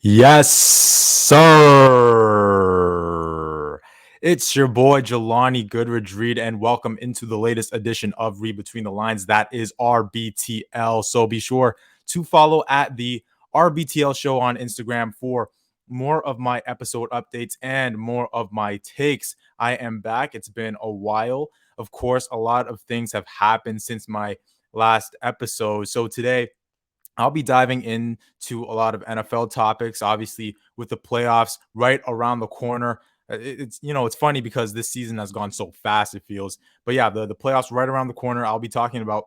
Yes, sir. It's your boy Jelani Goodridge Reed, and welcome into the latest edition of Read Between the Lines. That is RBTL. So be sure to follow at the RBTL show on Instagram for more of my episode updates and more of my takes. I am back. It's been a while. Of course, a lot of things have happened since my last episode. So today, I'll be diving into a lot of NFL topics, obviously, with the playoffs right around the corner. It's funny because this season has gone so fast, it feels. But yeah, the playoffs right around the corner. I'll be talking about,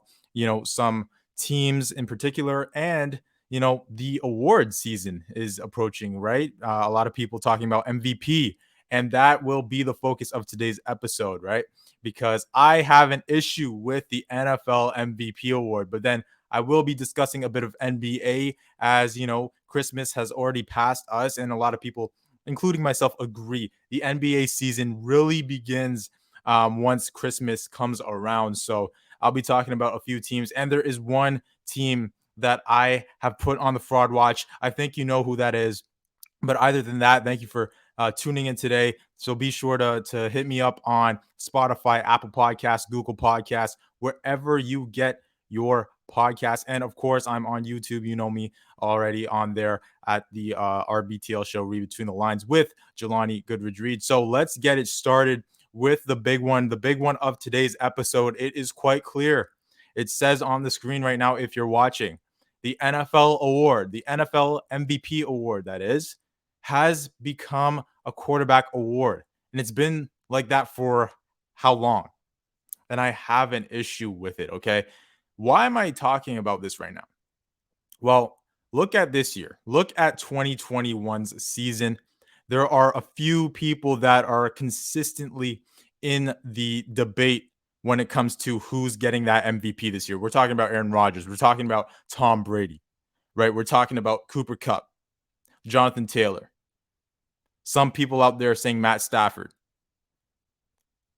some teams in particular, and the award season is approaching, right? A lot of people talking about MVP, and that will be the focus of today's episode, right? Because I have an issue with the NFL MVP award, but then I will be discussing a bit of NBA as, Christmas has already passed us, and a lot of people, including myself, agree the NBA season really begins once Christmas comes around. So I'll be talking about a few teams, and there is one team that I have put on the fraud watch. I think you know who that is. But other than that, thank you for tuning in today. So be sure to hit me up on Spotify, Apple Podcasts, Google Podcasts, wherever you get your podcast. And of course, I'm on YouTube. You know me already on there at the RBTL show, Read Between the Lines with Jelani Goodridge Reed. So let's get it started with the big one of today's episode. It is quite clear. It says on the screen right now, if you're watching, the NFL award, the NFL MVP award, that is, has become a quarterback award. And it's been like that for how long? And I have an issue with it. Okay. Why am I talking about this right now? Well, look at this year. Look at 2021's season. There are a few people that are consistently in the debate when it comes to who's getting that MVP this year. We're talking about Aaron Rodgers. We're talking about Tom Brady, right? We're talking about Cooper Kupp, Jonathan Taylor. Some people out there saying Matt Stafford,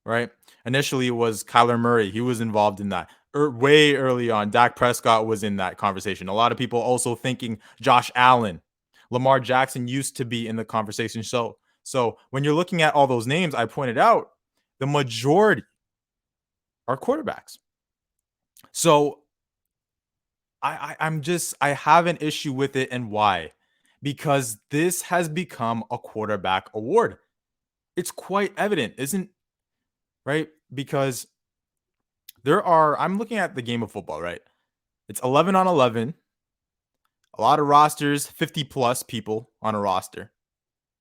right? Initially, it was Kyler Murray. He was involved in that. Way early on, Dak Prescott was in that conversation. A lot of people also thinking Josh Allen, Lamar Jackson used to be in the conversation. So when you're looking at all those names I pointed out, the majority are quarterbacks. So I have an issue with it, and why? Because this has become a quarterback award. It's quite evident, isn't right? Because I'm looking at the game of football, right? It's 11 on 11, a lot of rosters, 50 plus people on a roster,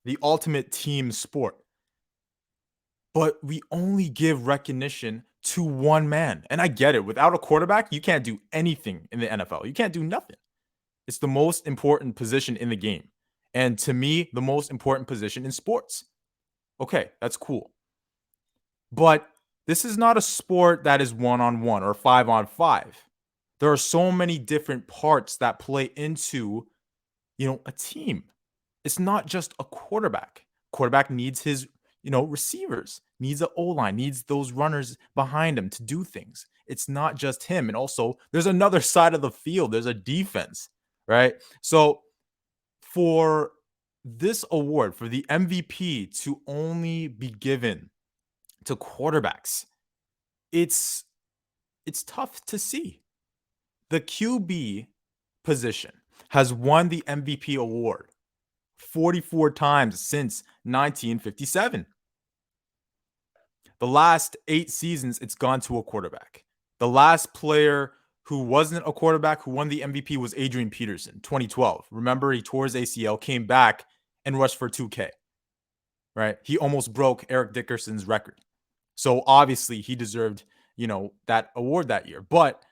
the ultimate team sport. But we only give recognition to one man. And I get it. Without a quarterback, you can't do anything in the NFL. You can't do nothing. It's the most important position in the game. And to me, the most important position in sports. Okay, that's cool. But this is not a sport that is 1-on-1 or 5-on-5. There are so many different parts that play into, a team. It's not just a quarterback. Quarterback needs his, receivers, needs an O-line, needs those runners behind him to do things. It's not just him. And also, there's another side of the field. There's a defense, right? So for this award, for the MVP to only be given to quarterbacks, it's tough to see. The QB position has won the MVP award 44 times since 1957. The last 8 seasons, it's gone to a quarterback. The last player who wasn't a quarterback who won the MVP was Adrian Peterson, 2012. Remember, he tore his ACL, came back, and rushed for 2K, right? He almost broke Eric Dickerson's record. So obviously, he deserved, that award that year. But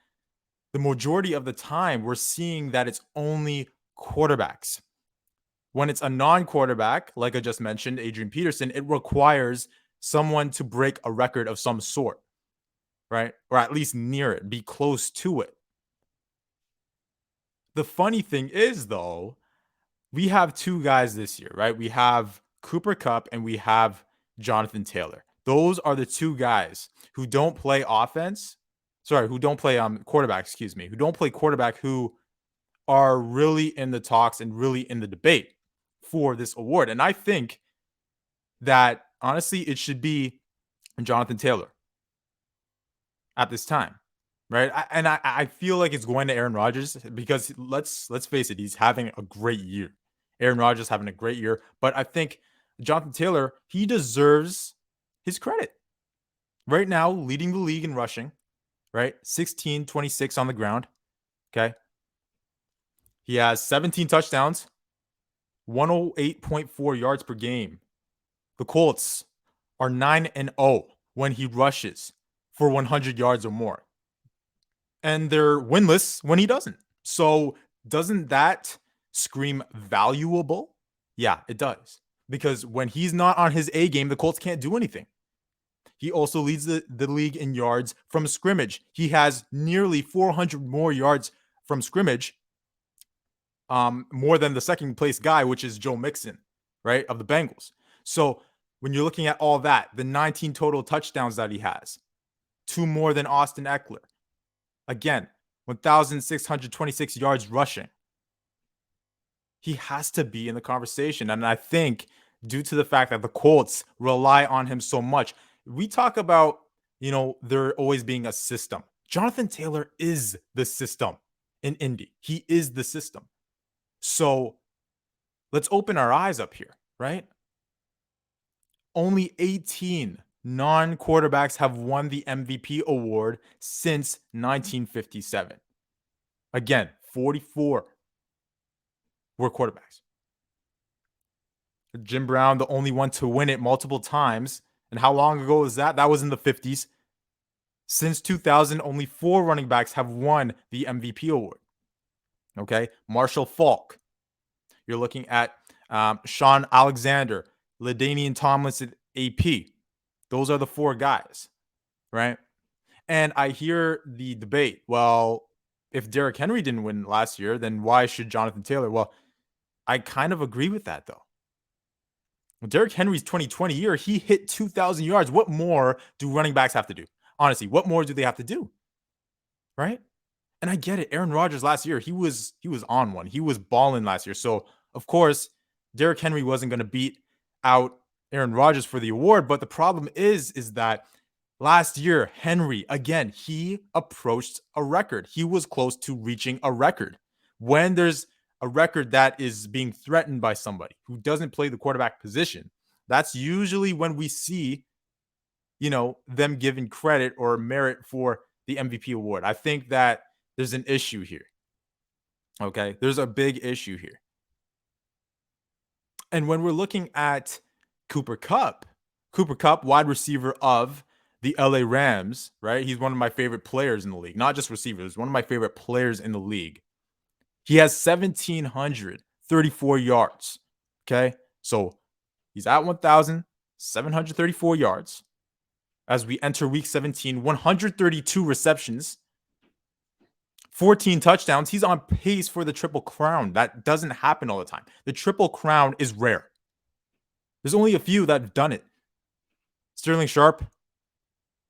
the majority of the time, we're seeing that it's only quarterbacks. When it's a non-quarterback, like I just mentioned, Adrian Peterson, it requires someone to break a record of some sort, right? Or at least near it, be close to it. The funny thing is, though, we have two guys this year, right? We have Cooper Kupp and we have Jonathan Taylor. Those are the two guys who don't play offense. Sorry, who don't play quarterback, who don't play quarterback, who are really in the talks and really in the debate. for this award. And I think that honestly, it should be Jonathan Taylor at this time, right? I feel like it's going to Aaron Rodgers because let's face it, he's having a great year. Aaron Rodgers having a great year, but I think Jonathan Taylor, he deserves his credit. Right now, leading the league in rushing, right? 16-26 on the ground. Okay. He has 17 touchdowns, 108.4 yards per game. The Colts are 9-0 when he rushes for 100 yards or more. And they're winless when he doesn't. So doesn't that scream valuable? Yeah, it does. Because when he's not on his A game, the Colts can't do anything. He also leads the league in yards from scrimmage. He has nearly 400 more yards from scrimmage, more than the second place guy, which is Joe Mixon, right, of the Bengals. So when you're looking at all that, the 19 total touchdowns that he has, 2 more than Austin Eckler. Again, 1,626 yards rushing. He has to be in the conversation. And I think due to the fact that the Colts rely on him so much, we talk about, there always being a system. Jonathan Taylor is the system in Indy. He is the system. So let's open our eyes up here, right? Only 18 non-quarterbacks have won the MVP award since 1957. Again, 44 were quarterbacks. Jim Brown, the only one to win it multiple times. And how long ago was that? That was in the 50s. Since 2000, only 4 running backs have won the MVP award. Okay, Marshall Faulk. You're looking at Sean Alexander, LaDainian Tomlinson, AP. Those are the 4 guys, right? And I hear the debate. Well, if Derrick Henry didn't win last year, then why should Jonathan Taylor? Well, I kind of agree with that, though. Derrick Henry's 2020 year, he hit 2,000 yards. What more do running backs have to do? Honestly, what more do they have to do? Right? And I get it. Aaron Rodgers last year, he was on one. He was balling last year. So, of course, Derrick Henry wasn't going to beat out Aaron Rodgers for the award. But the problem is that last year, Henry, again, he approached a record. He was close to reaching a record. When there's a record that is being threatened by somebody who doesn't play the quarterback position, that's usually when we see, them giving credit or merit for the MVP award. I think that there's an issue here. Okay, there's a big issue here. And when we're looking at Cooper Kupp, wide receiver of the LA Rams, right? He's one of my favorite players in the league, not just receivers, one of my favorite players in the league. He has 1,734 yards. Okay, so he's at 1,734 yards. As we enter week 17, 132 receptions, 14 touchdowns. He's on pace for the Triple Crown. That doesn't happen all the time. The Triple Crown is rare. There's only a few that have done it. Sterling Sharp,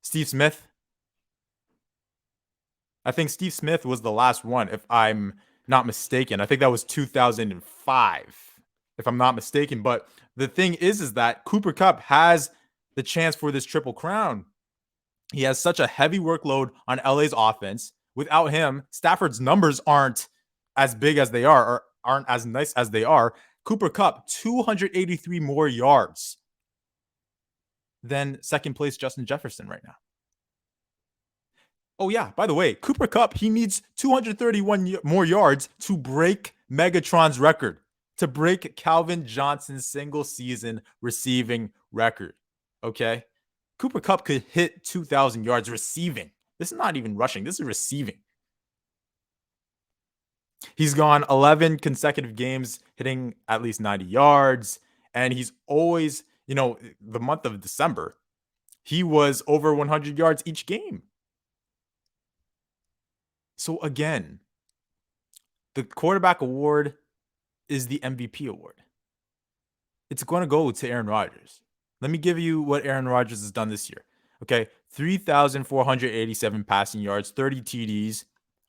Steve Smith. I think Steve Smith was the last one, if I'm not mistaken. I think that was 2005, if I'm not mistaken. But the thing is that Cooper Kupp has the chance for this Triple Crown. He has such a heavy workload on LA's offense. Without him, Stafford's numbers aren't as big as they are, or aren't as nice as they are. Cooper Kupp, 283 more yards than second place Justin Jefferson right now. Oh, yeah, by the way, Cooper Kupp, he needs 231 more yards to break Megatron's record, to break Calvin Johnson's single season receiving record. Okay? Cooper Kupp could hit 2,000 yards receiving. This is not even rushing. This is receiving. He's gone 11 consecutive games hitting at least 90 yards. And he's always, the month of December, he was over 100 yards each game. So again, the quarterback award is the MVP award. It's going to go to Aaron Rodgers. Let me give you what Aaron Rodgers has done this year. Okay, 3,487 passing yards, 30 TDs,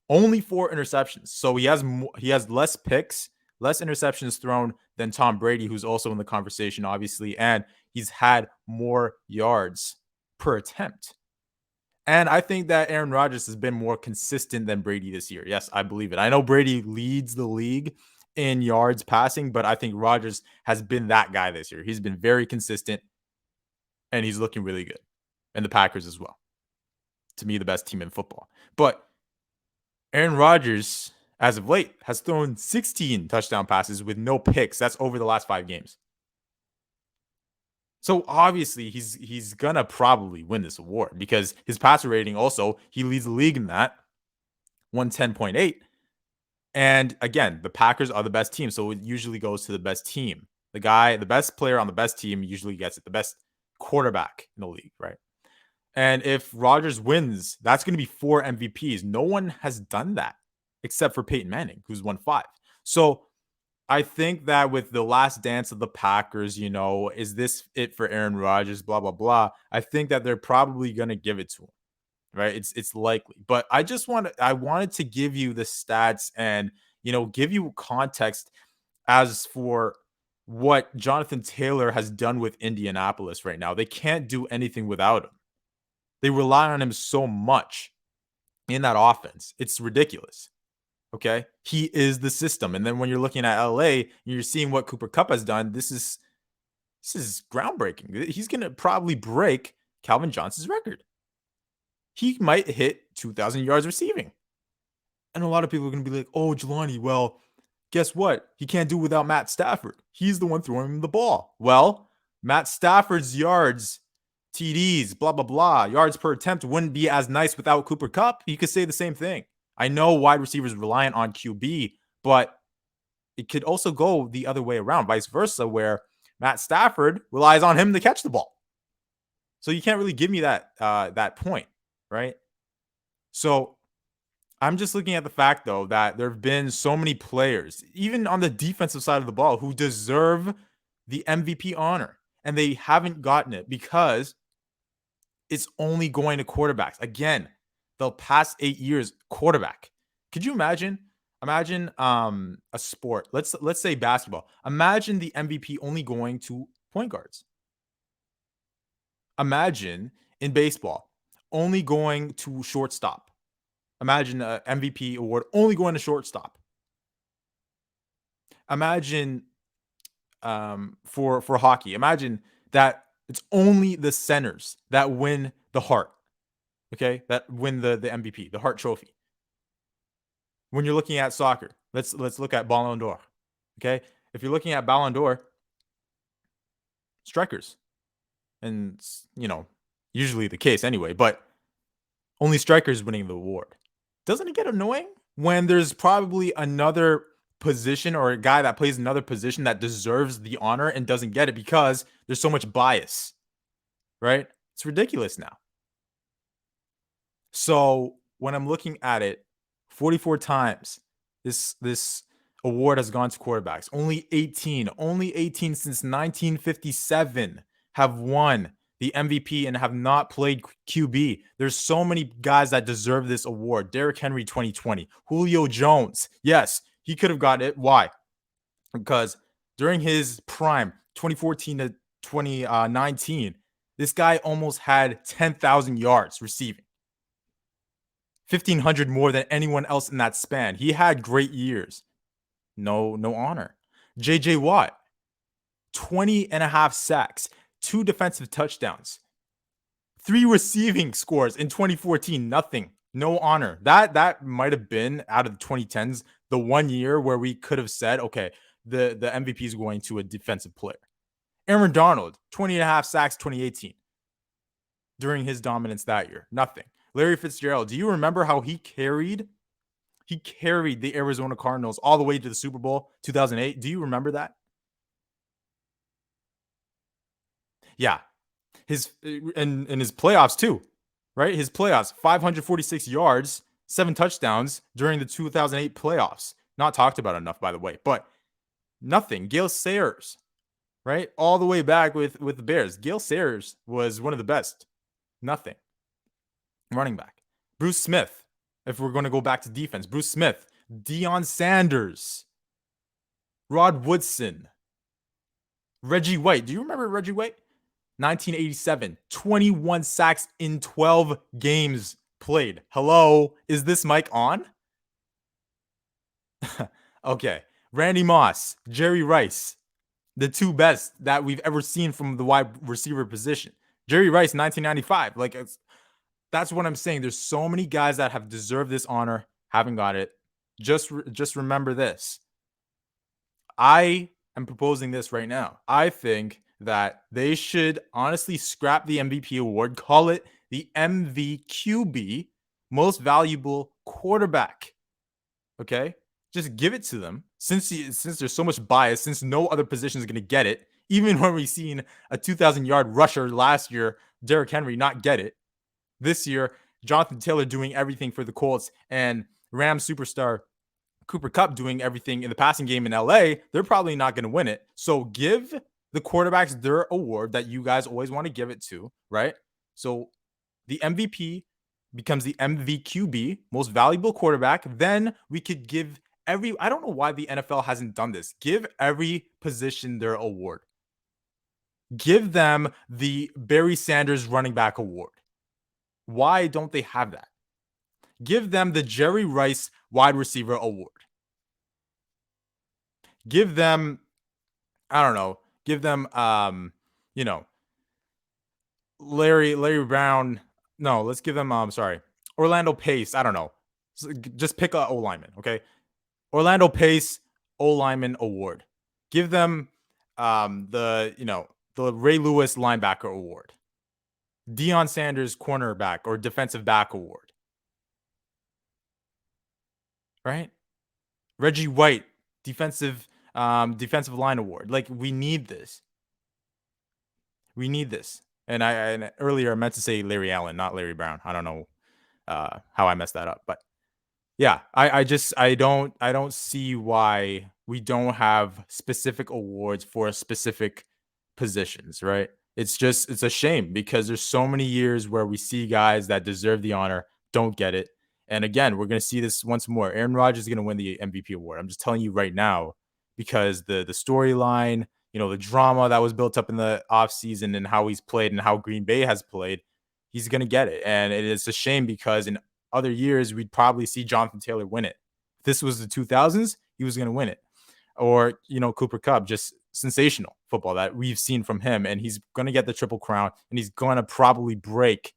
only 4 interceptions. So he has less picks, less interceptions thrown than Tom Brady, who's also in the conversation, obviously, and he's had more yards per attempt. And I think that Aaron Rodgers has been more consistent than Brady this year. Yes, I believe it. I know Brady leads the league in yards passing, but I think Rodgers has been that guy this year. He's been very consistent, and he's looking really good. And the Packers as well. To me, the best team in football. But Aaron Rodgers, as of late, has thrown 16 touchdown passes with no picks. That's over the last 5 games. So obviously he's gonna probably win this award because his passer rating also, he leads the league in that, 110.8. And again, the Packers are the best team, so it usually goes to the best team. The best player on the best team usually gets it, the best quarterback in the league, right? And if Rodgers wins, that's going to be 4 MVPs. No one has done that except for Peyton Manning, who's won 5. So I think that with the last dance of the Packers, is this it for Aaron Rodgers? Blah, blah, blah. I think that they're probably going to give it to him, right? It's likely. But I wanted to give you the stats and, give you context as for what Jonathan Taylor has done with Indianapolis right now. They can't do anything without him. They rely on him so much in that offense. It's ridiculous. Okay. He is the system. And then when you're looking at LA and you're seeing what Cooper Kupp has done, this is groundbreaking. He's going to probably break Calvin Johnson's record. He might hit 2,000 yards receiving. And a lot of people are going to be like, oh, Jelani, well, guess what? He can't do without Matt Stafford. He's the one throwing him the ball. Well, Matt Stafford's yards, TDs, blah, blah, blah, yards per attempt wouldn't be as nice without Cooper Kupp. You could say the same thing. I know wide receivers reliant on QB, but it could also go the other way around, vice versa, where Matt Stafford relies on him to catch the ball. So you can't really give me that point, right? So I'm just looking at the fact, though, that there have been so many players, even on the defensive side of the ball, who deserve the MVP honor, and they haven't gotten it because it's only going to quarterbacks. Again, the past 8 years, quarterback. Could you imagine? Imagine a sport. Let's say basketball. Imagine the MVP only going to point guards. Imagine in baseball only going to shortstop. Imagine an MVP award only going to shortstop. Imagine for hockey. Imagine that it's only the centers that win the Hart. Okay, that win the MVP, the Hart Trophy. When you're looking at soccer, let's look at Ballon d'Or. Okay, if you're looking at Ballon d'Or, strikers, and usually the case anyway, but only strikers winning the award. Doesn't it get annoying when there's probably another position or a guy that plays another position that deserves the honor and doesn't get it because there's so much bias, right? It's ridiculous now. So when I'm looking at it, 44 times this award has gone to quarterbacks. Only 18 since 1957 have won the MVP and have not played QB. There's so many guys that deserve this award. Derrick Henry 2020, Julio Jones. Yes, he could have got it. Why? Because during his prime, 2014 to 2019, this guy almost had 10,000 yards receiving. 1,500 more than anyone else in that span. He had great years. No honor. JJ Watt, 20 and a half sacks, 2 defensive touchdowns, 3 receiving scores in 2014. Nothing. No honor. That might have been out of the 2010s, the one year where we could have said, okay, the MVP is going to a defensive player. Aaron Donald, 20 and a half sacks, 2018. During his dominance that year. Nothing. Larry Fitzgerald, do you remember how he carried the Arizona Cardinals all the way to the Super Bowl 2008? Do you remember that? Yeah. In his playoffs too, right? His playoffs, 546 yards, 7 touchdowns during the 2008 playoffs. Not talked about enough, by the way, but nothing. Gale Sayers, right? All the way back with the Bears. Gale Sayers was one of the best. Nothing. Running back. Bruce Smith, if we're going to go back to defense. Bruce Smith. Deion Sanders. Rod Woodson, Reggie White. Do you remember Reggie White? 1987, 21 sacks in 12 games played. Hello, is this mic on? Okay. Randy Moss, Jerry Rice, the two best that we've ever seen from the wide receiver position. Jerry Rice, 1995. Like, that's what I'm saying. There's so many guys that have deserved this honor, haven't got it. Just remember this. I am proposing this right now. I think that they should honestly scrap the MVP award, call it the MVQB, most valuable quarterback. Okay? Just give it to them. Since there's so much bias, since no other position is going to get it, even when we've seen a 2,000-yard rusher last year, Derrick Henry, not get it. This year, Jonathan Taylor doing everything for the Colts and Rams superstar Cooper Kupp doing everything in the passing game in LA, they're probably not going to win it. So give the quarterbacks their award that you guys always want to give it to, right? So the MVP becomes the MVQB, most valuable quarterback. Then we could give I don't know why the NFL hasn't done this. Give every position their award. Give them the Barry Sanders running back award. Why don't they have that? Give them the Jerry Rice wide receiver award. Give them, I don't know, give them, Larry Brown. No, let's give them, Orlando Pace. I don't know. Just pick a O lineman, okay? Orlando Pace O lineman award. Give them the Ray Lewis linebacker award. Deion Sanders cornerback or defensive back award. Right? Reggie White defensive line award. Like, we need this. We need this. And earlier I meant to say Larry Allen, not Larry Brown. I don't know how I messed that up, but yeah, I don't see why we don't have specific awards for specific positions, right? It's a shame because there's so many years where we see guys that deserve the honor don't get it. And again, we're going to see this once more. Aaron Rodgers is going to win the MVP award. I'm just telling you right now because the storyline, the drama that was built up in the offseason and how he's played and how Green Bay has played, he's going to get it. And it's a shame because in other years, we'd probably see Jonathan Taylor win it. If this was the 2000s, he was going to win it. Or, Cooper Kupp, just sensational football that we've seen from him. And he's going to get the Triple Crown, and he's going to probably break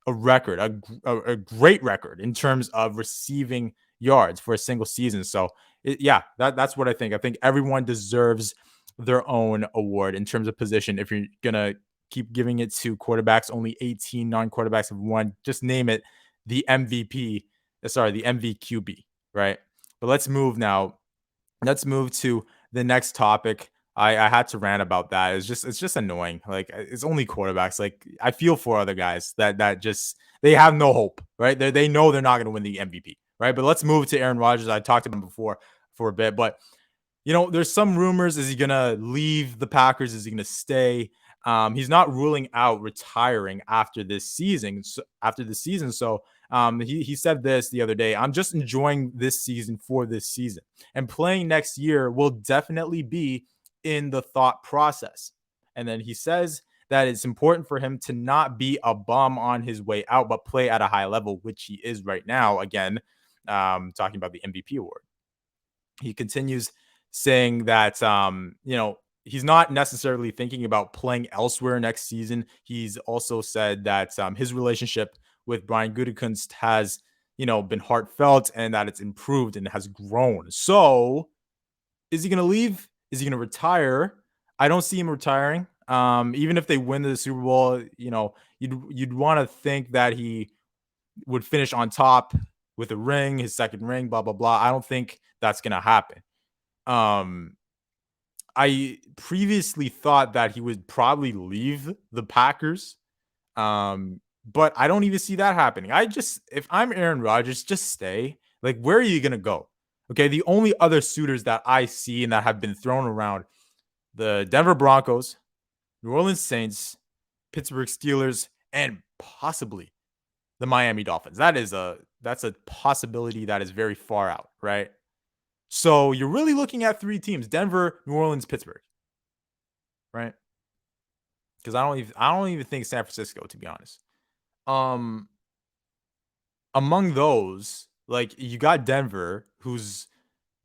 a record, a great record in terms of receiving yards for a single season. So, that's what I think. I think everyone deserves their own award in terms of position. If you're going to keep giving it to quarterbacks, only 18 non-quarterbacks have won. Just name it the MVQB, right? But let's move now. Let's move to the next topic. I had to rant about that. It's just annoying. Like, it's only quarterbacks. Like, I feel for other guys that just, they have no hope, right? They know they're not going to win the MVP, right? But let's move to Aaron Rodgers. I talked about him before for a bit, but there's some rumors. Is he going to leave the Packers? Is he going to stay? He's not ruling out retiring after this season. So he said this the other day: "I'm just enjoying this season for this season, and playing next year will definitely be in the thought process." And then he says that it's important for him to not be a bum on his way out, but play at a high level, which he is right now. Again, talking about the MVP award. He continues saying that, he's not necessarily thinking about playing elsewhere next season. He's also said that his relationship with Brian Gutekunst has, been heartfelt and that it's improved and has grown. So is he going to leave? Is he going to retire? I don't see him retiring. Even if they win the Super Bowl, you'd want to think that he would finish on top with a ring, his second ring, blah, blah, blah. I don't think that's going to happen. I previously thought that he would probably leave the Packers. But I don't even see that happening. If I'm Aaron Rodgers, just stay. Like, where are you going to go? Okay, the only other suitors that I see and that have been thrown around, the Denver Broncos, New Orleans Saints, Pittsburgh Steelers, and possibly the Miami Dolphins. That's a possibility that is very far out, right? So you're really looking at 3 teams: Denver, New Orleans, Pittsburgh, right? Because I don't even think San Francisco, to be honest. Um, Among those, like you got Denver, who's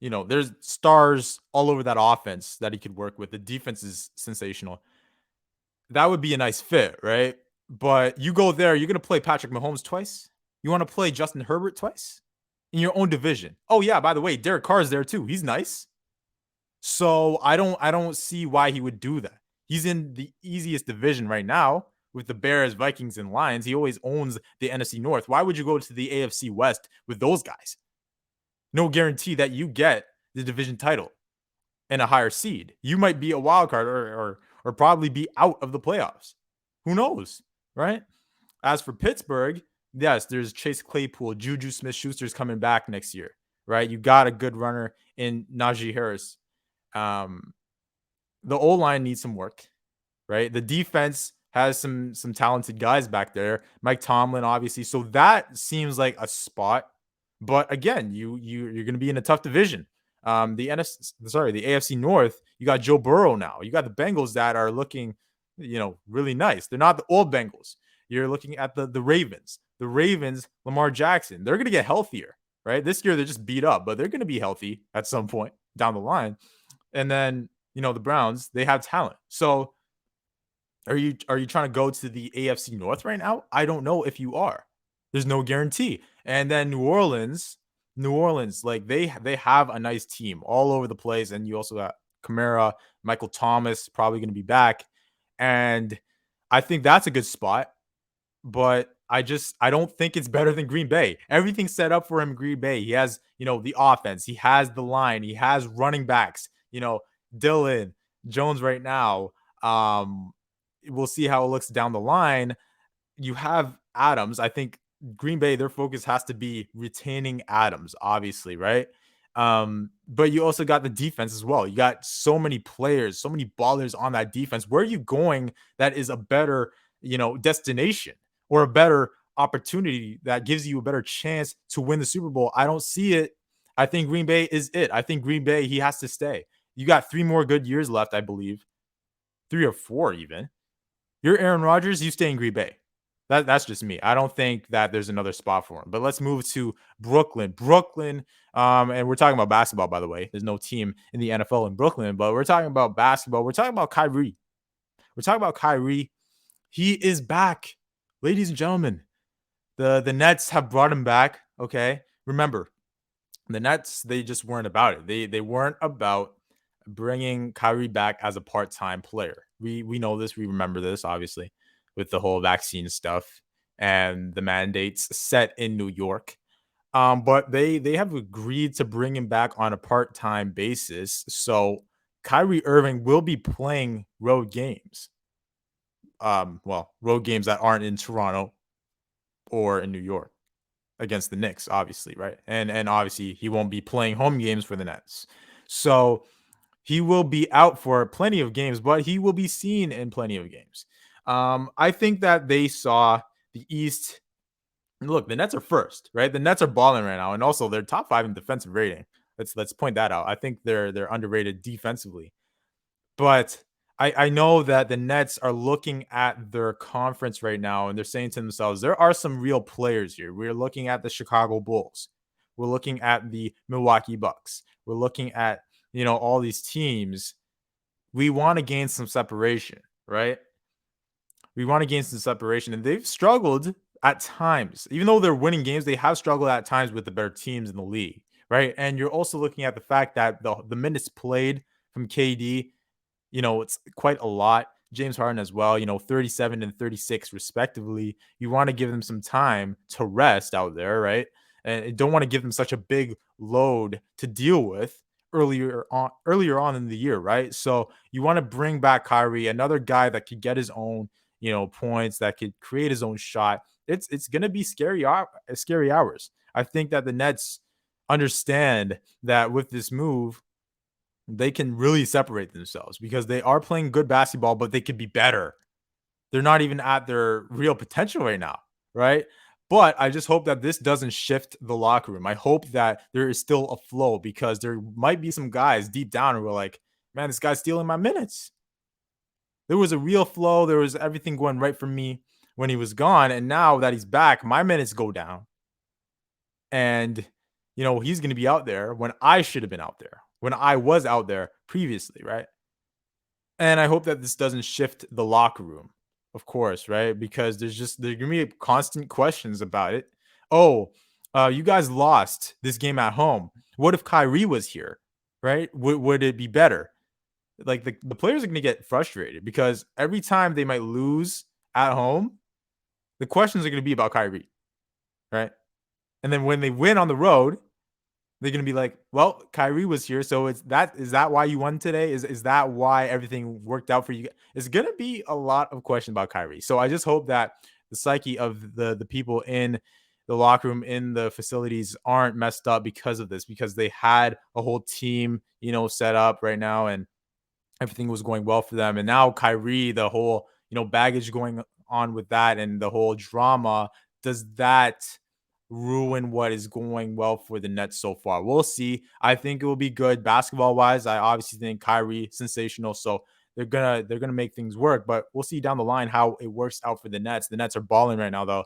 there's stars all over that offense that he could work with. The defense is sensational. That would be a nice fit, right? But you go there, you're gonna play Patrick Mahomes twice. You want to play Justin Herbert twice in your own division. Oh yeah, by the way, Derek Carr's there too. He's nice. So I don't see why he would do that. He's in the easiest division right now with the Bears, Vikings, and Lions. He always owns the NFC North. Why would you go to the AFC West with those guys? No guarantee that you get the division title and a higher seed. You might be a wild card or probably be out of the playoffs. Who knows, right? As for Pittsburgh, yes, there's Chase Claypool, Juju Smith-Schuster's coming back next year, right? You got a good runner in Najee Harris. Um, the O line needs some work, right? The defense has some talented guys back there. Mike Tomlin, obviously. So that seems like a spot. But again, you're going to be in a tough division. The AFC North. You got Joe Burrow now. You got the Bengals that are looking, really nice. They're not the old Bengals. You're looking at the Ravens. The Ravens, Lamar Jackson. They're going to get healthier, right? This year they're just beat up, but they're going to be healthy at some point down the line. And then the Browns, they have talent. So are you trying to go to the AFC North right now? I don't know if you are. There's no guarantee. And then New Orleans, like they have a nice team all over the place. And you also got Kamara, Michael Thomas probably going to be back. And I think that's a good spot. But I don't think it's better than Green Bay. Everything's set up for him in Green Bay. He has, the offense, he has the line, he has running backs, Dylan Jones right now. Um, we'll see how it looks down the line. You have Adams. I think Green Bay, their focus has to be retaining Adams, obviously, right? But you also got the defense as well. You got so many players, so many ballers on that defense. Where are you going that is a better, destination or a better opportunity that gives you a better chance to win the Super Bowl? I don't see it. I think Green Bay is it. I think Green Bay, he has to stay. You got 3 more good years left, I believe. 3 or 4 even. You're Aaron Rodgers, you stay in Green Bay. That's just me. I don't think that there's another spot for him. But let's move to Brooklyn. And we're talking about basketball, by the way. There's no team in the NFL in Brooklyn, but we're talking about basketball. We're talking about Kyrie. We're talking about Kyrie. He is back, ladies and gentlemen. The Nets have brought him back. Okay, remember, the Nets, they just weren't about it. They weren't about bringing Kyrie back as a part-time player. We know this. We remember this, obviously, with the whole vaccine stuff and the mandates set in New York. But they have agreed to bring him back on a part-time basis. So Kyrie Irving will be playing road games. Road games that aren't in Toronto or in New York against the Knicks, obviously, right? And obviously he won't be playing home games for the Nets. So he will be out for plenty of games, but he will be seen in plenty of games. I think that they saw the East. Look, the Nets are first, right? The Nets are balling right now, and also they're top 5 in defensive rating. Let's point that out. I think they're underrated defensively, but I know that the Nets are looking at their conference right now, and they're saying to themselves, there are some real players here. We're looking at the Chicago Bulls. We're looking at the Milwaukee Bucks. We're looking at all these teams. We want to gain some separation, right? We want to gain some separation, and they've struggled at times. Even though they're winning games, they have struggled at times with the better teams in the league, right? And you're also looking at the fact that the minutes played from KD, it's quite a lot. James Harden as well, 37 and 36 respectively. You want to give them some time to rest out there, right? And you don't want to give them such a big load to deal with earlier on in the year, right? So you want to bring back Kyrie, another guy that could get his own, points, that could create his own shot. It's going to be scary hours. I think that the Nets understand that with this move, they can really separate themselves because they are playing good basketball, but they could be better. They're not even at their real potential right now, right? But I just hope that this doesn't shift the locker room. I hope that there is still a flow because there might be some guys deep down who are like, man, this guy's stealing my minutes. There was a real flow. There was everything going right for me when he was gone. And now that he's back, my minutes go down. And, he's going to be out there when I should have been out there, when I was out there previously, right? And I hope that this doesn't shift the locker room, of course, right? Because there's gonna be constant questions about it. Oh, you guys lost this game at home. What if Kyrie was here, right? Would it be better? Like the players are gonna get frustrated because every time they might lose at home, the questions are gonna be about Kyrie, right? And then when they win on the road, they're gonna be like, well, Kyrie was here, so is that why you won today? Is that why everything worked out for you? It's gonna be a lot of questions about Kyrie. So I just hope that the psyche of the people in the locker room, in the facilities, aren't messed up because of this, because they had a whole team, set up right now, and everything was going well for them. And now Kyrie, the whole, baggage going on with that and the whole drama, does that ruin what is going well for the Nets so far? We'll see. I think it will be good basketball wise. I obviously think Kyrie sensational, so they're gonna make things work. But we'll see down the line how it works out for the Nets. The Nets are balling right now, though.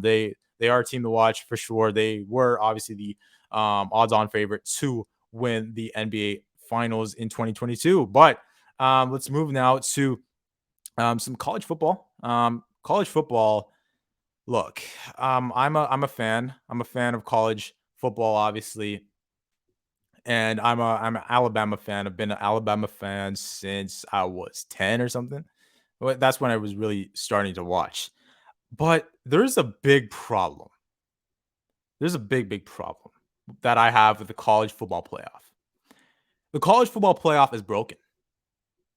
They are a team to watch for sure. They were obviously the odds-on favorite to win the NBA Finals in 2022. But let's move now to some college football. College football. Look, I'm a fan. I'm a fan of college football, obviously, and I'm an Alabama fan. I've been an Alabama fan since I was 10 or something. That's when I was really starting to watch. But there's a big problem. There's a big problem that I have with the college football playoff. The college football playoff is broken.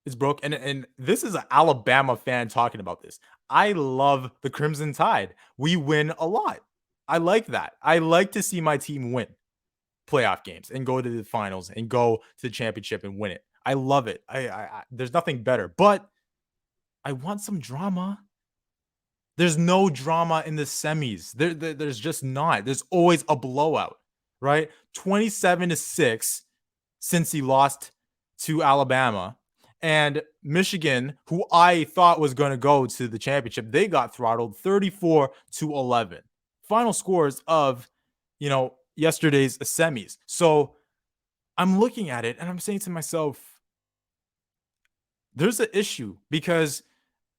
It's broke, and this is an Alabama fan talking about this. I love the Crimson Tide. We win a lot. I like that. I like to see my team win playoff games and go to the finals and go to the championship and win it. I love it. I there's nothing better, but I want some drama. There's no drama in the semis. There's just not. There's always a blowout, right? 27-6 since he lost to Alabama. And Michigan, who I thought was going to go to the championship, they got throttled 34-11. Final scores of, yesterday's semis. So I'm looking at it and I'm saying to myself, there's an issue because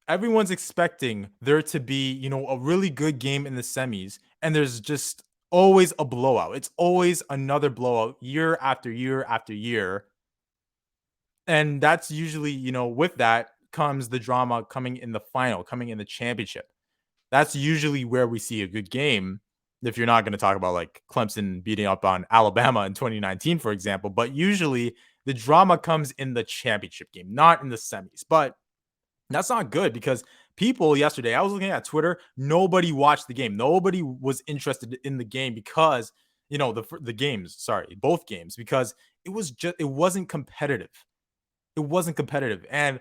everyone's expecting there to be, a really good game in the semis, and there's just always a blowout. It's always another blowout year after year after year. And that's usually, with that comes the drama coming in the final, coming in the championship. That's usually where we see a good game. If you're not going to talk about like Clemson beating up on Alabama in 2019, for example, but usually the drama comes in the championship game, not in the semis. But that's not good because people yesterday, I was looking at Twitter, nobody watched the game. Nobody was interested in the game because, the games, sorry, both games, because it wasn't competitive. It wasn't competitive. And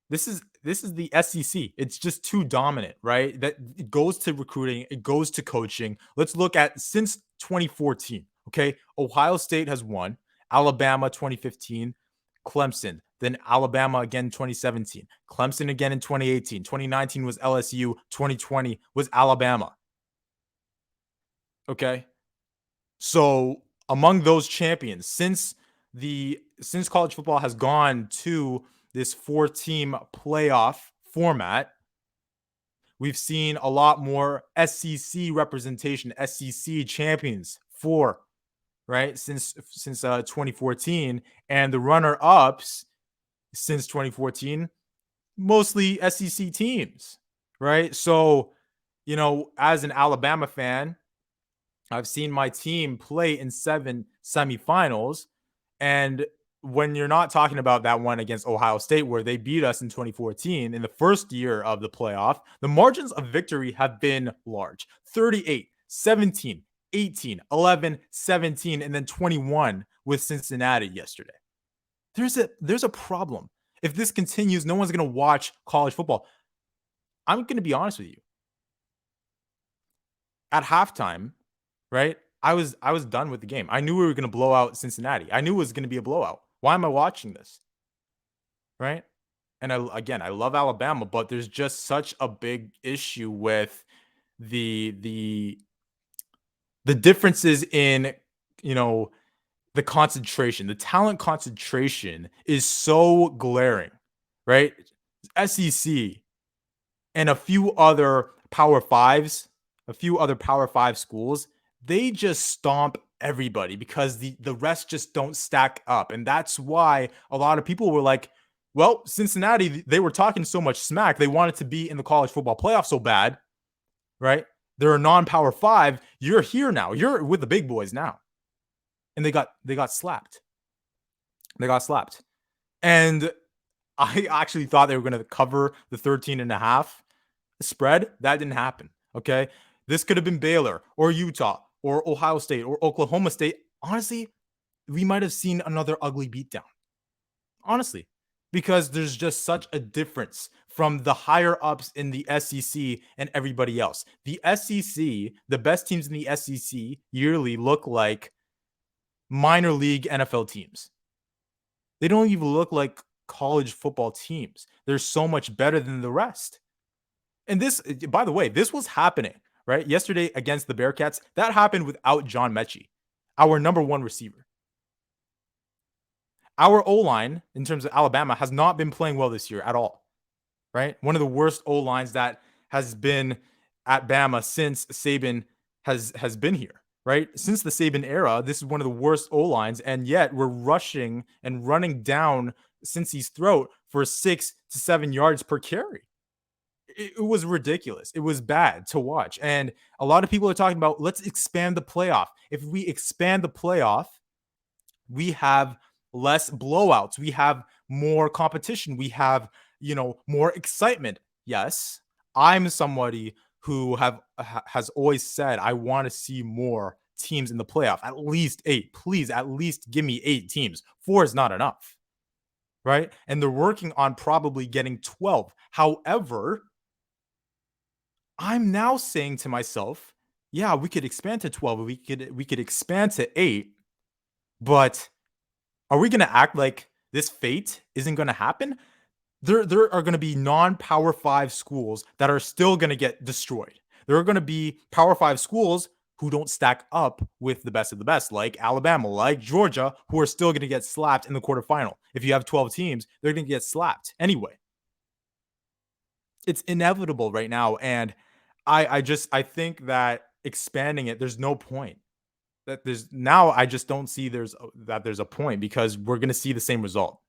this is the SEC. It's just too dominant, right? That it goes to recruiting, it goes to coaching. Let's look at since 2014. Okay, Ohio State has won, Alabama 2015, Clemson, then Alabama again 2017, Clemson again in 2018, 2019 was LSU, 2020 was Alabama. Okay, so among those champions, since college football has gone to this 4-team playoff format, we've seen a lot more SEC representation, SEC champions right, since 2014, and the runner-ups since 2014, mostly SEC teams, right? So, as an Alabama fan, I've seen my team play in 7 semifinals. And when you're not talking about that one against Ohio State, where they beat us in 2014 in the first year of the playoff, the margins of victory have been large: 38, 17, 18, 11, 17, and then 21 with Cincinnati yesterday. There's a problem. If this continues, no one's going to watch college football. I'm going to be honest with you. At halftime, right? I was done with the game. I knew we were going to blow out Cincinnati. I knew it was going to be a blowout. Why am I watching this? Right? And I love Alabama, but there's just such a big issue with the the the differences in, you know, the concentration. The talent concentration is so glaring, right? SEC and a few other Power 5 schools, they just stomp everybody because the rest just don't stack up. And that's why a lot of people were like, well, Cincinnati, they were talking so much smack. They wanted to be in the college football playoff so bad, right? They're a non-Power 5. You're here now. You're with the big boys now. And they got slapped. They got slapped. And I actually thought they were going to cover the 13 and a half spread. That didn't happen. Okay. This could have been Baylor or Utah or Ohio State or Oklahoma State. Honestly, we might have seen another ugly beatdown. Honestly, because there's just such a difference from the higher ups in the SEC and everybody else. The SEC, the best teams in the SEC yearly look like minor league NFL teams. They don't even look like college football teams. They're so much better than the rest. And this, by the way, this was happening, right? Yesterday against the Bearcats, that happened without John Mechie, our number one receiver. Our O-line, in terms of Alabama, has not been playing well this year at all, right? One of the worst O-lines that has been at Bama since Saban has been here, right? Since the Saban era, this is one of the worst O-lines, and yet we're rushing and running down Cincy's throat for 6 to 7 yards per carry. It was ridiculous. It was bad to watch. And a lot of people are talking about, let's expand the playoff. If we expand the playoff, we have less blowouts. We have more competition. We have, more excitement. Yes, I'm somebody who has always said I want to see more teams in the playoff. At least 8. Please, at least give me 8 teams. 4 is not enough. Right? And they're working on probably getting 12. However, I'm now saying to myself, yeah, we could expand to 12. We could expand to 8, but are we going to act like this fate isn't going to happen? There are going to be non-Power 5 schools that are still going to get destroyed. There are going to be Power 5 schools who don't stack up with the best of the best, like Alabama, like Georgia, who are still going to get slapped in the quarterfinal. If you have 12 teams, they're going to get slapped anyway. It's inevitable right now, and I think that expanding it, there's no point. I just don't see there's a point because we're gonna see the same result.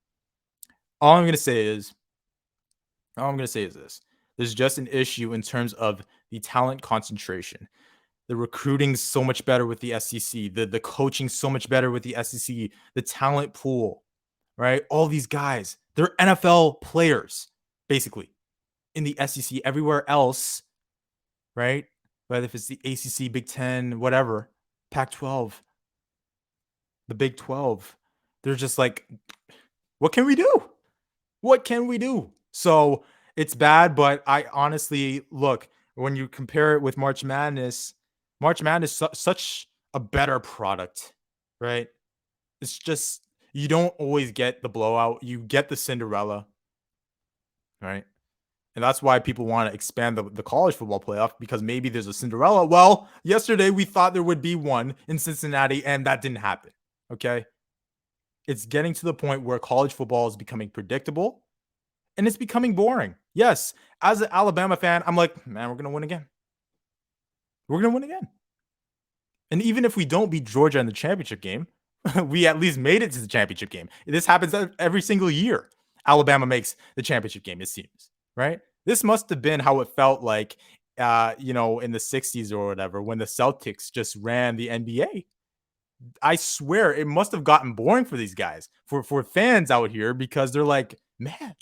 All I'm gonna say is this: there's just an issue in terms of the talent concentration. The recruiting's so much better with the SEC. The coaching so much better with the SEC. The talent pool, right? All these guys, they're NFL players, basically, in the SEC. Everywhere else, right? Whether if it's the ACC, Big Ten, whatever, Pac-12, the Big 12, they're just like, what can we do? What can we do? So it's bad, but I honestly look, when you compare it with March Madness, such a better product, right? It's just, you don't always get the blowout. You get the Cinderella, right? And that's why people want to expand the college football playoff, because maybe there's a Cinderella. Well, yesterday we thought there would be one in Cincinnati, and that didn't happen. Okay. It's getting to the point where college football is becoming predictable and it's becoming boring. Yes, as an Alabama fan, I'm like, man, we're going to win again. We're going to win again. And even if we don't beat Georgia in the championship game, we at least made it to the championship game. This happens every single year. Alabama makes the championship game, it seems, right? This must have been how it felt like, in the 60s or whatever, when the Celtics just ran the NBA. I swear it must have gotten boring for these guys, for fans out here, because they're like, man,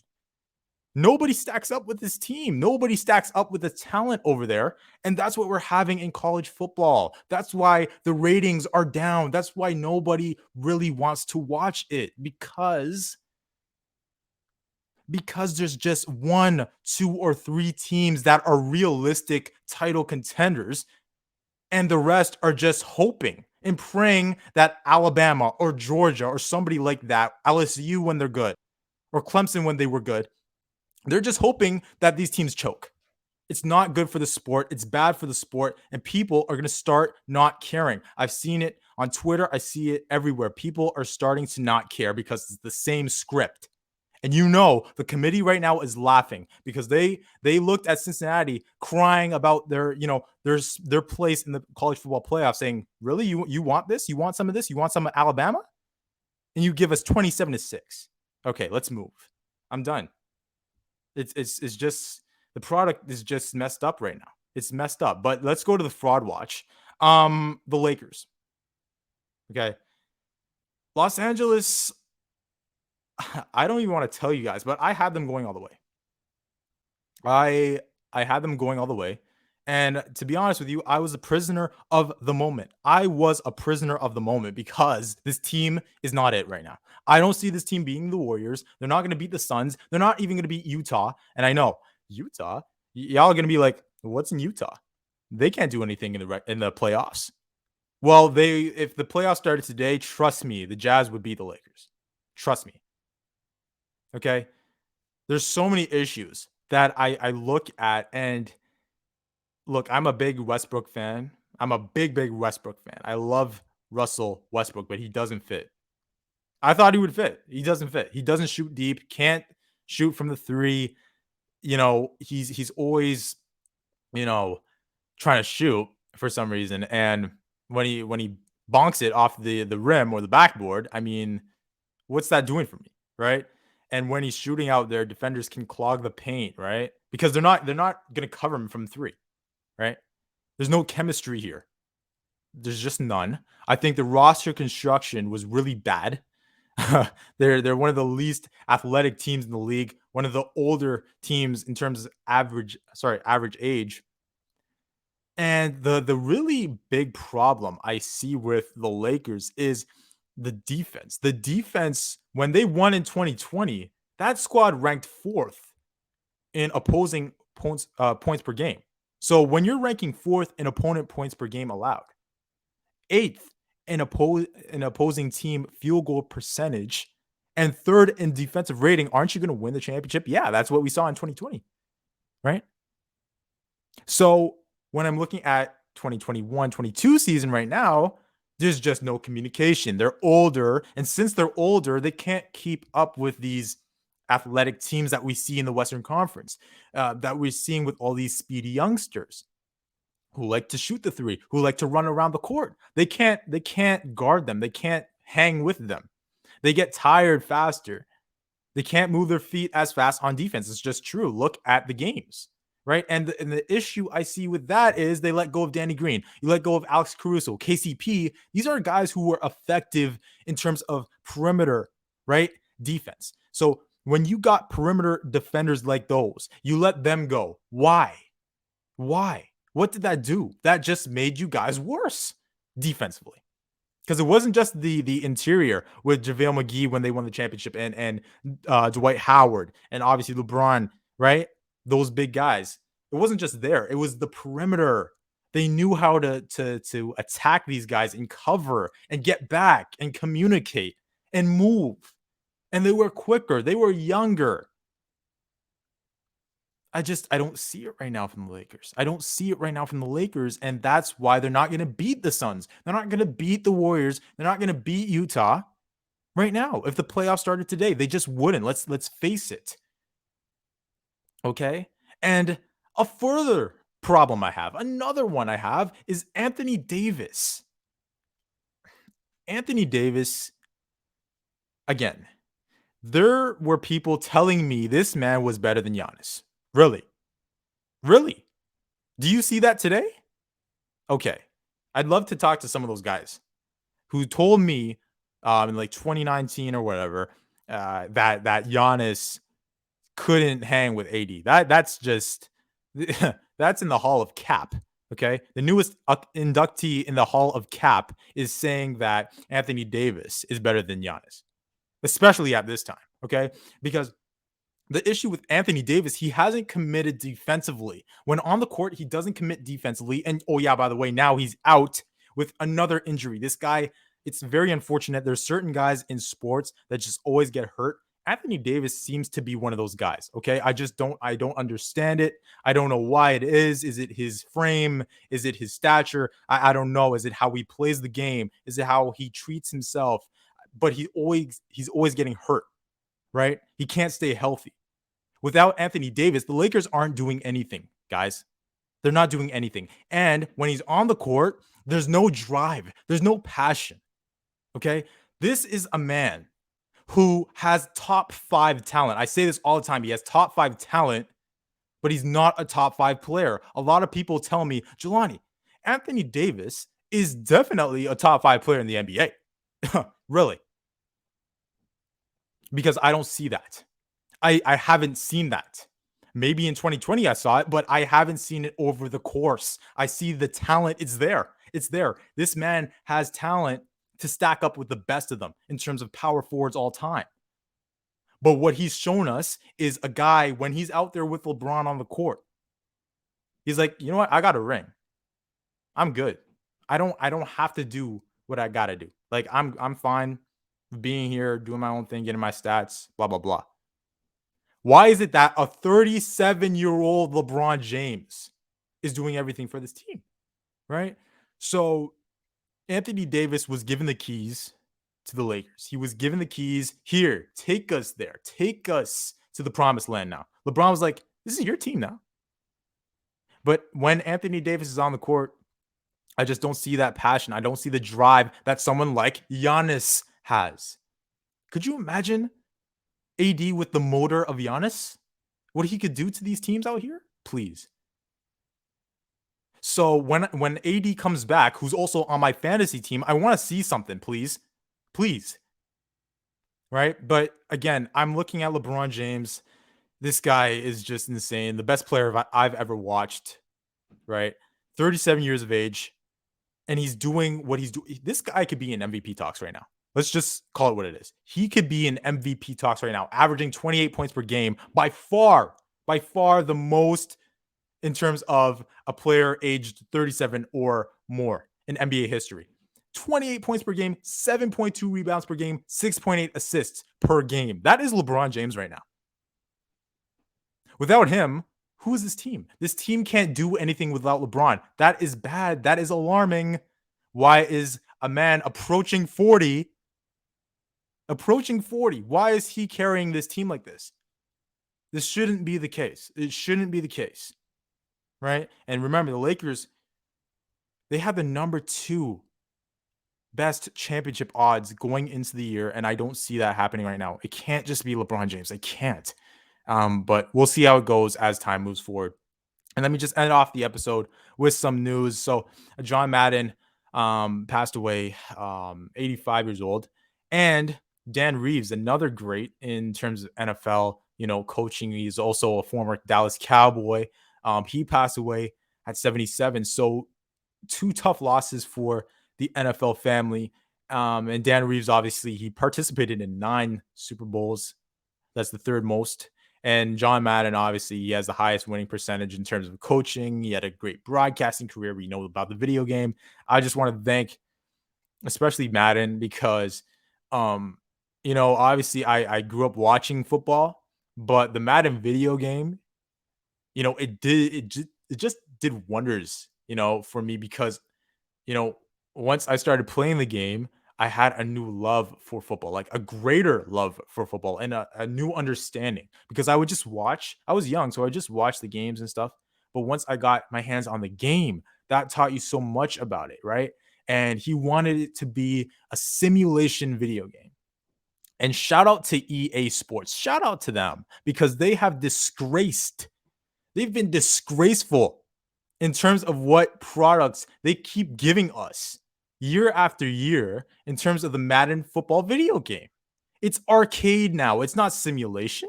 nobody stacks up with this team. Nobody stacks up with the talent over there. And that's what we're having in college football. That's why the ratings are down. That's why nobody really wants to watch it, because there's just 1, 2, or 3 teams that are realistic title contenders. and the rest are just hoping and praying that Alabama or Georgia or somebody like that, LSU when they're good, or Clemson when they were good, they're just hoping that these teams choke. It's not good for the sport. It's bad for the sport. And people are going to start not caring. I've seen it on Twitter. I see it everywhere. People are starting to not care because it's the same script. And the committee right now is laughing because they looked at Cincinnati crying about their place in the college football playoff, saying, really, you want this? You want some of this? You want some of Alabama? And you give us 27-6. Okay, let's move. I'm done. It's just the product is just messed up right now. It's messed up. But let's go to the fraud watch. The Lakers. Okay. Los Angeles, I don't even want to tell you guys, but I had them going all the way. I had them going all the way. And to be honest with you, I was a prisoner of the moment. I was a prisoner of the moment because this team is not it right now. I don't see this team beating the Warriors. They're not going to beat the Suns. They're not even going to beat Utah. And I know Utah, y'all are going to be like, what's in Utah? They can't do anything in the playoffs. Well, if the playoffs started today, trust me, the Jazz would beat the Lakers. Trust me. Okay? There's so many issues that I look at, and look, I'm a big Westbrook fan. I'm a big Westbrook fan. I love Russell Westbrook, but he doesn't fit. I thought he would fit. He doesn't fit. He doesn't shoot deep, can't shoot from the three. He's always, trying to shoot for some reason. And when he bonks it off the rim or the backboard, I mean, what's that doing for me, right? And when he's shooting out there, defenders can clog the paint, right? Because they're not going to cover him from three, right? There's no chemistry here. There's just none. I think the roster construction was really bad. They're one of the least athletic teams in the league, one of the older teams in terms of average age. And the really big problem I see with the Lakers is the defense. The defense, when they won in 2020, that squad ranked 4th in opposing points per game. So when you're ranking 4th in opponent points per game allowed, 8th in opposing team field goal percentage, and 3rd in defensive rating, aren't you going to win the championship? Yeah, that's what we saw in 2020, right? So when I'm looking at 2021-22 season right now, there's just no communication. They're older, and since they're older, they can't keep up with these athletic teams that we see in the Western Conference, that we're seeing with all these speedy youngsters who like to shoot the three, who like to run around the court. They can't guard them. They can't hang with them. They get tired faster. They can't move their feet as fast on defense. It's just true. Look at the games, right? And the issue I see with that is they let go of Danny Green. You let go of Alex Caruso, KCP. These are guys who were effective in terms of perimeter, right? Defense. So when you got perimeter defenders like those, you let them go. Why? What did that do? That just made you guys worse defensively. Because it wasn't just the interior with JaVale McGee when they won the championship and Dwight Howard and obviously LeBron, right? Those big guys. It wasn't just there. It was the perimeter. They knew how to attack these guys and cover and get back and communicate and move. And they were quicker. They were younger. I don't see it right now from the Lakers. I don't see it right now from the Lakers, and that's why they're not going to beat the Suns. They're not going to beat the Warriors. They're not going to beat Utah right now. If the playoffs started today, they just wouldn't. Let's face it. Okay? And a further problem I have, another one I have, is Anthony Davis. Anthony Davis, again, there were people telling me this man was better than Giannis. Really? Do you see that today? Okay. I'd love to talk to some of those guys who told me in like 2019 or whatever that Giannis couldn't hang with AD. That's just that's in the Hall of Cap. Okay. The newest inductee in the Hall of Cap is saying that Anthony Davis is better than Giannis, especially at this time. Okay. Because The issue with Anthony Davis, he hasn't committed defensively. When on the court, he doesn't commit defensively. And oh, yeah, by the way, now he's out with another injury. This guy, it's very unfortunate. There's certain guys in sports that just always get hurt. Anthony Davis seems to be one of those guys. Okay. I don't understand it. I don't know why it is. Is it his frame? Is it his stature? I don't know. Is it how he plays the game? Is it how he treats himself? But he's always getting hurt, right? He can't stay healthy. Without Anthony Davis, the Lakers aren't doing anything, guys. They're not doing anything. And when he's on the court, there's no drive, there's no passion. Okay. This is a man who has top five talent. I say this all the time. He has top five talent, but he's not a top five player. A lot of people tell me, Jelani, Anthony Davis is definitely a top five player in the NBA. Really? Because I don't see that. I haven't seen that. Maybe in 2020 I saw it, but I haven't seen it over the course. I see the talent. It's there. It's there. This man has talent to stack up with the best of them in terms of power forwards all time. But what he's shown us is a guy when he's out there with LeBron on the court, he's like, you know what? I got a ring. I'm good. I don't have to do what I gotta do. Like I'm fine being here, doing my own thing, getting my stats, blah, blah, blah. Why is it that a 37-year-old LeBron James is doing everything for this team, right? So Anthony Davis was given the keys to the Lakers. He was given the keys. Here, take us there. Take us to the promised land now. LeBron was like, this is your team now. But when Anthony Davis is on the court, I just don't see that passion. I don't see the drive that someone like Giannis has. Could you imagine AD with the motor of Giannis? What he could do to these teams out here? Please. So when AD comes back, who's also on my fantasy team, I want to see something, please. Please. Right? But again, I'm looking at LeBron James. This guy is just insane. The best player I've ever watched, right? 37 years of age, and he's doing what he's doing. This guy could be in MVP talks right now. Let's just call it what it is. He could be in MVP talks right now, averaging 28 points per game, by far the most in terms of a player aged 37 or more in NBA history. 28 points per game, 7.2 rebounds per game, 6.8 assists per game. That is LeBron James right now. Without him, who is this team? This team can't do anything without LeBron. That is bad. That is alarming. Why is a man approaching 40? Why is he carrying this team like this? This shouldn't be the case. It shouldn't be the case. Right? And remember, the Lakers, they have the number 2 best championship odds going into the year, and I don't see that happening right now. It can't just be LeBron James. I can't. But we'll see how it goes as time moves forward. And let me just end off the episode with some news. So John Madden passed away, 85 years old. And Dan Reeves, another great in terms of NFL, coaching. He's also a former Dallas Cowboy. He passed away at 77. So 2 tough losses for the NFL family. And Dan Reeves, obviously, he participated in 9 Super Bowls. That's the 3rd most. And John Madden, obviously, he has the highest winning percentage in terms of coaching. He had a great broadcasting career. We know about the video game. I just want to thank especially Madden because, obviously I grew up watching football, but the Madden video game, it just did wonders, for me because, once I started playing the game, I had a new love for football, like a greater love for football and a new understanding because I would just watch. I was young, so I just watched the games and stuff. But once I got my hands on the game, that taught you so much about it, right? And he wanted it to be a simulation video game. And shout out to EA Sports. Shout out to them because they've been disgraceful in terms of what products they keep giving us year after year in terms of the Madden football video game. It's arcade now. It's not simulation.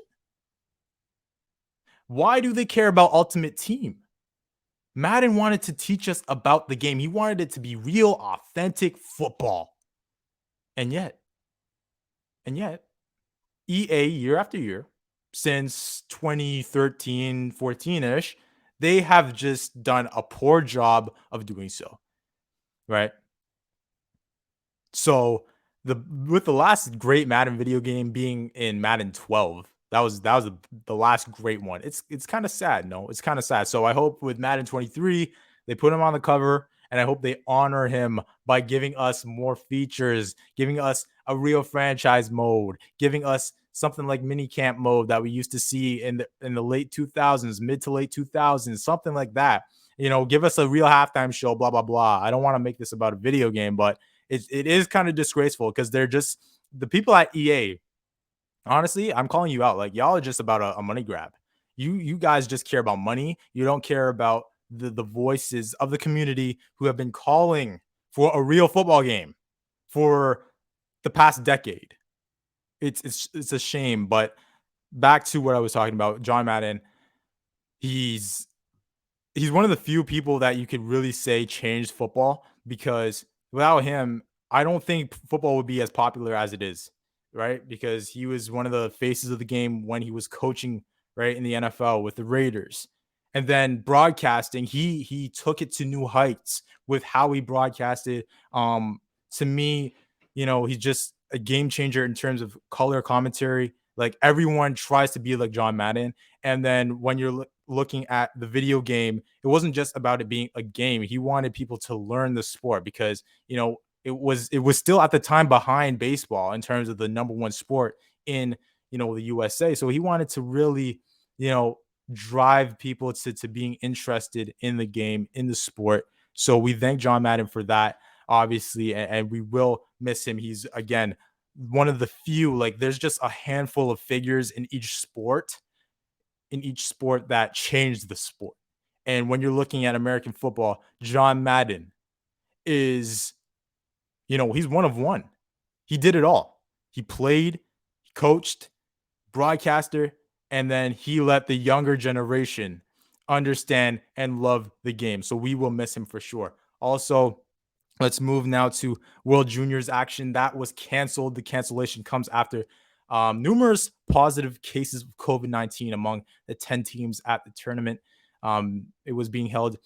Why do they care about Ultimate Team? Madden wanted to teach us about the game. He wanted it to be real, authentic football. And yet, EA year after year since 2013, 14-ish, they have just done a poor job of doing so, right? So with the last great Madden video game being in Madden 12, that was the last great one. It's kind of sad, no, it's kind of sad. So I hope with Madden 23 they put him on the cover, and I hope they honor him by giving us more features, giving us a real franchise mode, giving us something like mini camp mode that we used to see in the late 2000s, mid to late 2000s, something like that. Give us a real halftime show, blah blah blah. I don't want to make this about a video game, but it is kind of disgraceful because they're just the people at EA. Honestly, I'm calling you out. Like, y'all are just about a money grab. You guys just care about money. You don't care about the voices of the community who have been calling for a real football game for the past decade. It's a shame. But back to what I was talking about, John Madden. He's he's one of the few people that you could really say changed football, because without him, I don't think football would be as popular as it is, right? Because he was one of the faces of the game when he was coaching, right, in the NFL with the Raiders. And then broadcasting, he took it to new heights with how he broadcasted. To me, he's just a game changer in terms of color commentary. Like, everyone tries to be like John Madden, and then when you're looking at the video game, it wasn't just about it being a game. He wanted people to learn the sport because, it was still at the time behind baseball in terms of the number one sport in, the USA. So he wanted to really, you know, drive people to being interested in the game, in the sport. So we thank John Madden for that, obviously, and we will miss him. He's, again, one of the few, like, there's just a handful of figures in each sport that changed the sport. And when you're looking at American football, John Madden is, he's one of one. He did it all. He played, he coached, broadcaster, and then he let the younger generation understand and love the game. So we will miss him for sure. Also, let's move now to World Juniors action that was canceled. The cancellation comes after numerous positive cases of COVID-19 among the 10 teams at the tournament. It was being held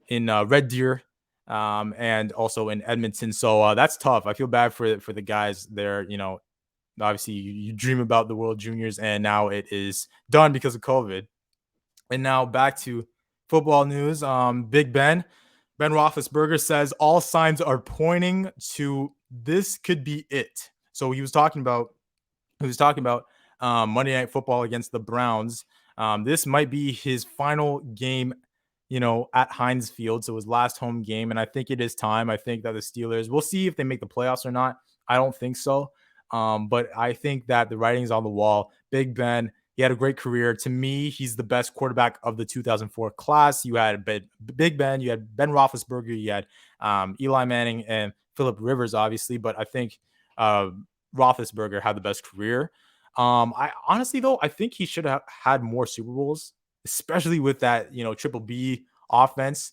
in Red Deer, and also in Edmonton. So that's tough. I feel bad for the guys there. Obviously you dream about the World Juniors, and now it is done because of COVID. And now back to football news. Big Ben Roethlisberger says all signs are pointing to this could be it. So he was talking about Monday Night Football against the Browns. This might be his final game, at Heinz Field. So his last home game. And I think it is time. I think that the Steelers, we'll see if they make the playoffs or not. I don't think so. But I think that the writing's on the wall. Big Ben, he had a great career. To me, he's the best quarterback of the 2004 class. You had Big Ben, you had Ben Roethlisberger, you had Eli Manning and Philip Rivers, obviously. But I think Roethlisberger had the best career. I honestly, though, I think he should have had more Super Bowls, especially with that, Triple B offense.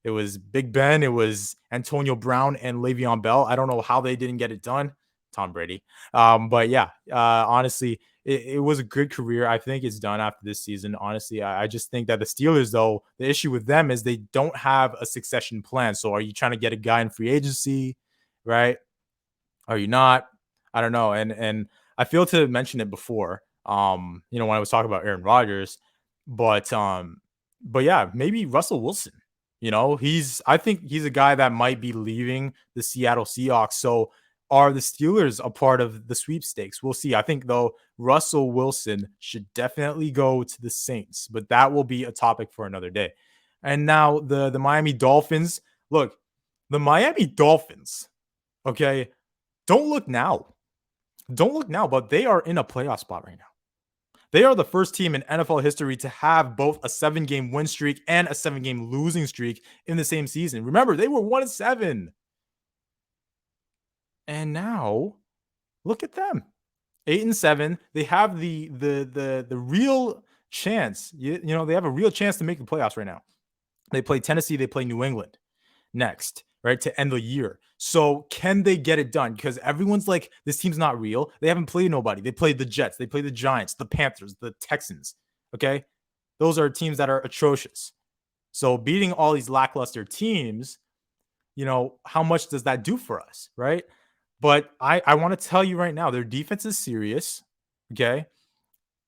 It was Big Ben, it was Antonio Brown and Le'Veon Bell. I don't know how they didn't get it done. Tom Brady. But yeah, honestly, it was a good career. I think it's done after this season. Honestly, I just think that the Steelers, though, the issue with them is they don't have a succession plan. So are you trying to get a guy in free agency, right? Are you not? I don't know. And I failed to mention it before. When I was talking about Aaron Rodgers, but yeah, maybe Russell Wilson. I think he's a guy that might be leaving the Seattle Seahawks. So are the Steelers a part of the sweepstakes? We'll see. I think, though, Russell Wilson should definitely go to the Saints, but that will be a topic for another day. And now the Miami Dolphins. Look, the Miami Dolphins, okay, don't look now. Don't look now, but they are in a playoff spot right now. They are the first team in NFL history to have both a 7-game win streak and a 7-game losing streak in the same season. Remember, they were 1-7. And now, look at them, 8-7. They have the real chance. They have a real chance to make the playoffs right now. They play Tennessee. They play New England next. right, to end the year. So can they get it done? Because everyone's like, this team's not real. They haven't played nobody. They played the Jets, they played the Giants, the Panthers, the Texans. Okay. Those are teams that are atrocious. So beating all these lackluster teams, how much does that do for us? Right. But I want to tell you right now, their defense is serious. Okay.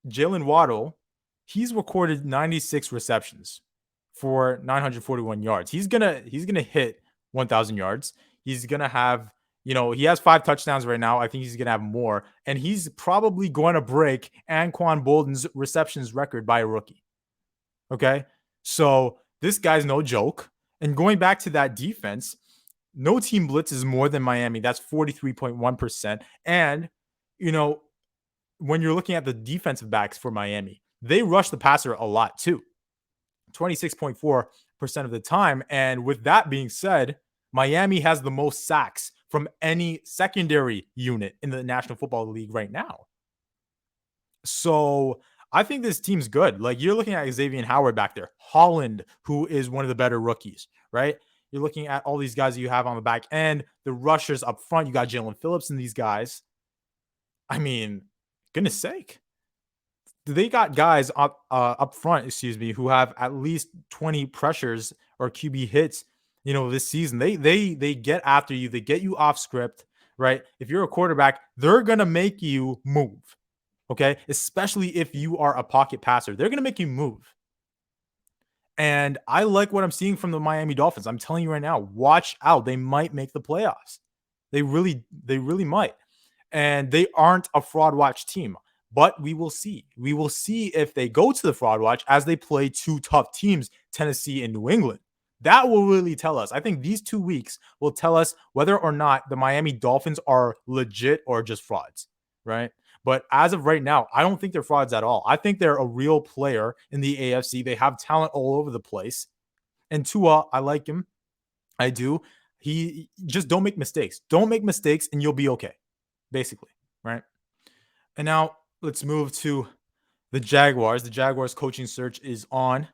Jalen Waddle, he's recorded 96 receptions for 941 yards. He's gonna hit 1,000 yards. He's gonna have, he has 5 touchdowns right now. I think he's gonna have more, and he's probably going to break Anquan Bolden's receptions record by a rookie. Okay, so this guy's no joke. And going back to that defense, no team blitzes more than Miami. That's 43.1%. And when you're looking at the defensive backs for Miami, they rush the passer a lot too, 26.4% of the time. And with that being said, Miami has the most sacks from any secondary unit in the National Football League right now. So I think this team's good. Like, you're looking at Xavier Howard back there, Holland, who is one of the better rookies, right? You're looking at all these guys that you have on the back end, the rushers up front. You got Jalen Phillips and these guys. I mean, goodness sake, they got guys up front, who have at least 20 pressures or QB hits, this season. They get after you, they get you off script, right? If you're a quarterback, they're gonna make you move, okay? Especially if you are a pocket passer, they're gonna make you move. And I like what I'm seeing from the Miami Dolphins. I'm telling you right now, watch out. They might make the playoffs. They really might. And they aren't a fraud watch team, but we will see. We will see if they go to the fraud watch as they play two tough teams, Tennessee and New England. That will really tell us. I think these 2 weeks will tell us whether or not the Miami Dolphins are legit or just frauds, right? But as of right now, I don't think they're frauds at all. I think they're a real player in the AFC. They have talent all over the place. And Tua, I like him. I do. He just don't make mistakes. Don't make mistakes and you'll be okay, basically, right? And now let's move to the Jaguars. The Jaguars coaching search is on.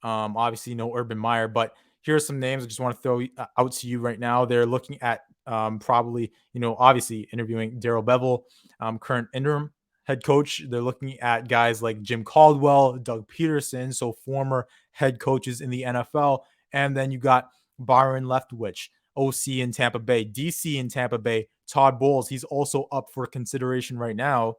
Obviously, no Urban Meyer, but here are some names I just want to throw out to you right now. They're looking at probably, obviously interviewing Darrell Bevell, current interim head coach. They're looking at guys like Jim Caldwell, Doug Peterson, so former head coaches in the NFL. And then you got Byron Leftwich, OC in Tampa Bay, DC in Tampa Bay, Todd Bowles. He's also up for consideration right now.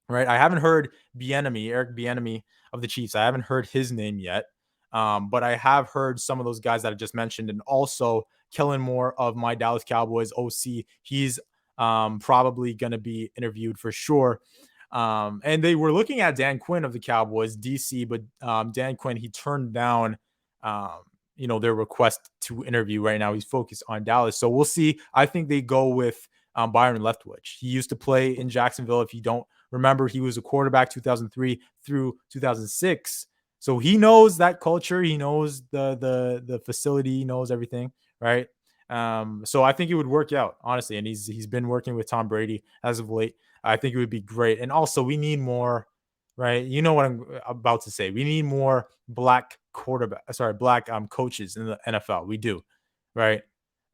Right. I haven't heard Eric Bieniemy of the Chiefs. I haven't heard his name yet. But I have heard some of those guys that I just mentioned. And also Kellen Moore of my Dallas Cowboys, OC. He's probably going to be interviewed for sure. And they were looking at Dan Quinn of the Cowboys, DC, but Dan Quinn, he turned down, their request to interview right now. He's focused on Dallas. So we'll see. I think they go with Byron Leftwich. He used to play in Jacksonville. If you don't remember, he was a quarterback 2003 through 2006. So he knows that culture. He knows the facility. He knows everything, right? So I think it would work out, honestly. And he's been working with Tom Brady as of late. I think it would be great. And also, we need more, right? You know what I'm about to say. We need more black coaches in the NFL. We do, right?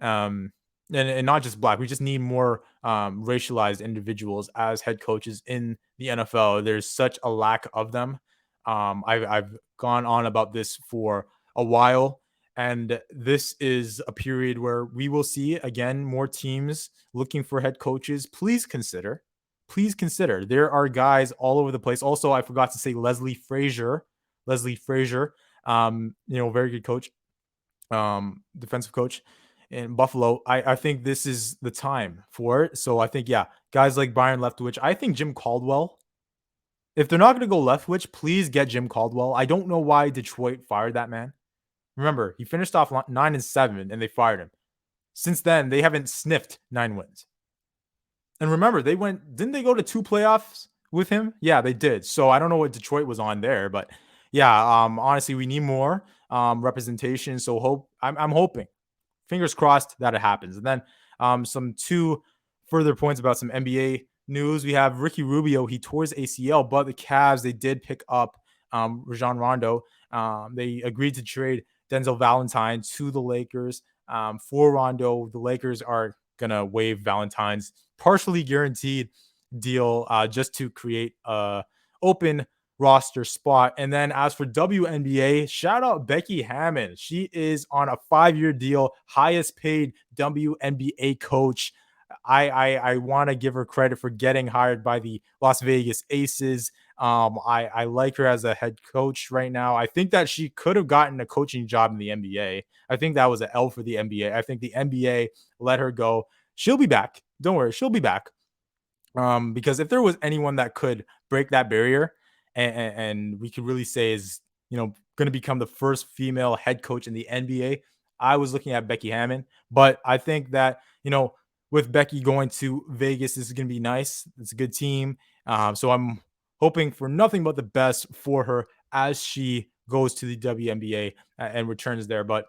And not just black. We just need more racialized individuals as head coaches in the NFL. There's such a lack of them. I've gone on about this for a while, and this is a period where we will see again more teams looking for head coaches. Please consider. There are guys all over the place. Also, I forgot to say Leslie Frazier, very good coach, defensive coach in Buffalo. I think this is the time for it. So I think, guys like Byron Leftwich. I think Jim Caldwell. If they're not going to go Leftwich, please get Jim Caldwell. I don't know why Detroit fired that man. Remember, he finished off 9-7 and they fired him. Since then, they haven't sniffed 9 wins. And remember, didn't they go to 2 playoffs with him? Yeah, they did. So I don't know what Detroit was on there, but honestly, we need more representation. So I'm hoping, fingers crossed, that it happens. And then some 2 further points about some NBA news. We have Ricky Rubio. He tore his ACL, but the Cavs, they did pick up Rajon Rondo. They agreed to trade Denzel Valentine to the Lakers. for Rondo. The Lakers are gonna waive Valentine's partially guaranteed deal just to create a open roster spot. And then as for WNBA, shout out Becky Hammon. She is on a 5-year deal, highest paid WNBA coach. I want to give her credit for getting hired by the Las Vegas Aces. I like her as a head coach right now. I think that she could have gotten a coaching job in the NBA. I think that was an L for the NBA. I think the NBA let her go. She'll be back. Don't worry, she'll be back. Because if there was anyone that could break that barrier and we could really say is, going to become the first female head coach in the NBA, I was looking at Becky Hammon. But I think that, with Becky going to Vegas, this is going to be nice. It's a good team. So I'm hoping for nothing but the best for her as she goes to the WNBA and returns there. But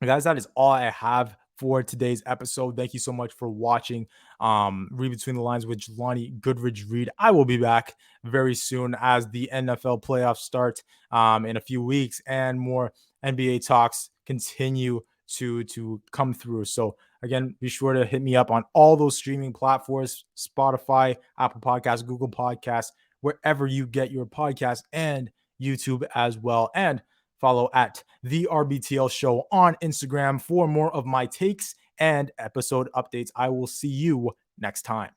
guys, that is all I have for today's episode. Thank you so much for watching. Read Between the Lines with Jelani Goodridge Reed. I will be back very soon as the NFL playoffs start in a few weeks and more NBA talks continue to come through. So again, be sure to hit me up on all those streaming platforms: Spotify, Apple Podcasts, Google Podcasts, wherever you get your podcasts, and YouTube as well. And follow at the RBTL show on Instagram for more of my takes and episode updates. I will see you next time.